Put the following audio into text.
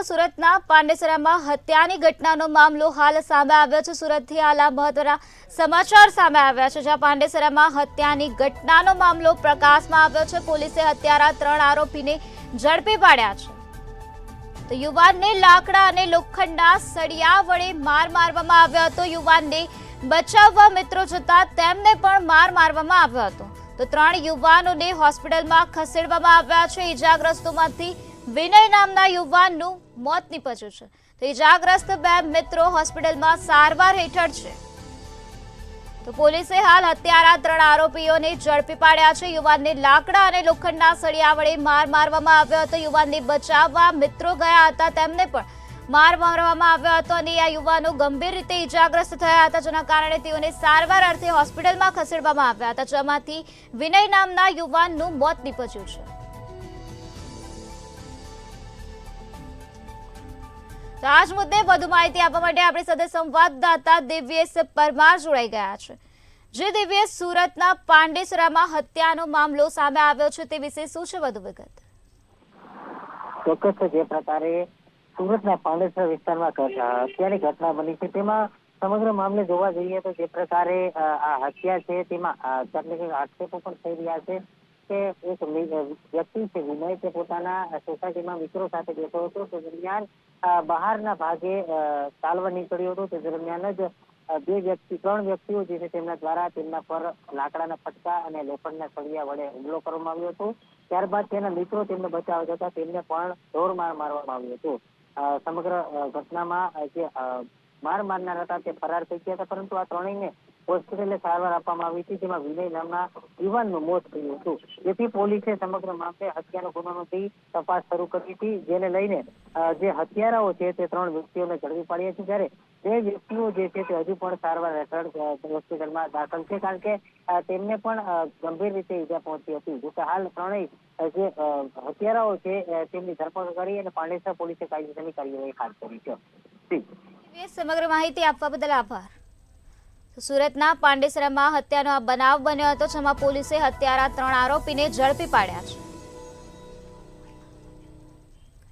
સુરતના પાંડેસરામાં હત્યાની ઘટનાનો મામલો હાલ સામે આવ્યો છે। સુરતથી હાલ આ મહત્વના સમાચાર સામે આવ્યા છે, જ્યાં પાંડેસરામાં હત્યાની ઘટનાનો મામલો પ્રકાશમાં આવ્યો છે। પોલીસે હત્યારા 3 આરોપીને ઝડપી પાડ્યા છે। તો યુવાનને લાકડા અને લોખંડના સળિયા વડે માર મારવામાં આવ્યો હતો। યુવાનને બચાવવા મિત્રો જતા તેમને પણ માર મારવામાં આવ્યો હતો। તો 3 યુવાનોને હોસ્પિટલમાં ખસેડવામાં આવ્યા છે। ઈજાગ્રસ્તોમાંથી વિનય નામના યુવાનનું મોત નીપજ્યું છે। તો ઈજાગ્રસ્ત 2 મિત્રો હોસ્પિટલમાં સારવાર હેઠળ છે। તો પોલીસે હાલ હત્યારા 3 આરોપીઓને ઝડપી પાડ્યા છે। યુવાનને લાકડા અને લોખંડના સળિયા વડે માર મારવામાં આવ્યો હતો। યુવાનને બચાવવા મિત્રો ગયા હતા, તેમને પણ માર મારવામાં આવ્યો હતો અને આ યુવાનો ગંભીર રીતે ઈજાગ્રસ્ત થયા હતા, જેના કારણે તેઓને સારવાર અર્થે હોસ્પિટલમાં ખસેડવામાં આવ્યા હતા, જેમાંથી વિનય નામના યુવાનનું મોત નીપજ્યું છે। તો આ જ મુદ્દે વધુ માહિતી આપવા માટે આપણી સાથે સંવાદદાતા દિવ્યેશ પરમાર જોડાઈ ગયા છે। જે દિવ્યેશ, સુરતના પાંડેસરામાં હત્યાનો મામલો સામે આવ્યો છે, તે વિશે શું છે વધુ વિગત? ચોક્કસ જે પ્રકારે સુરતના પાંડેસરા વિસ્તારમાં હત્યાની ઘટના બની છે, તેમાં સમગ્ર મામલે જોવા જઈએ તો જે પ્રકારે આ હત્યા છે તેમાં કેટલીક આક્ષેપો પણ થઈ રહ્યા છે કે એક વ્યક્તિ છે વિનય, તે પોતાના સોસાયટીમાં મિત્રો સાથે બેઠો હતો। તે દરમિયાન બહારના ભાગે ચાલવા નીકળ્યો હતો। તે દરમિયાન જ 3 વ્યક્તિઓ જે છે તેમના દ્વારા તેમના પર લાકડાના ફટકા અને લોખંડના સળિયા વડે હુમલો કરવામાં આવ્યો હતો। ત્યારબાદ તેના મિત્રો તેમને બચાવવા જતા તેમને પણ ઢોરમાર મારવામાં આવ્યો હતો। સમગ્ર ઘટનામાં જે માર મારનાર હતા તે ફરાર થઈ ગયા હતા, પરંતુ આ 3ને હોસ્પિટલે સારવાર આપવામાં આવી હતી, જેમાં વિનય નામના યુવાનનું મોત થયું હતું। જેથી પોલીસે સમગ્ર મામલે હત્યાનો ગુનો નોંધી તપાસ શરૂ કરી હતી, જેને લઈને જે હત્યારાઓ છે તે 3 વ્યક્તિઓને ઝડપી પાડ્યા છે, જ્યારે 2 વ્યક્તિઓ જે છે તે હજુ પણ સારવાર હેઠળ હોસ્પિટલમાં દાખલ છે, કારણ કે તેમને પણ ગંભીર રીતે ઈજા પહોંચી હતી। જોકે હાલ 3 જે હત્યારાઓ છે તેમની ધરપકડ કરી અને પાંડેસરા પોલીસે કાયદેસરની કાર્યવાહી હાથ ધરી છે। સમગ્ર માહિતી આપવા બદલ આભાર। સુરતના પાંડેસરામાં હત્યાનો આ બનાવ બન્યો હતો, જેમાં પોલીસે હત્યારા 3 આરોપીને ઝડપી પાડ્યા છે।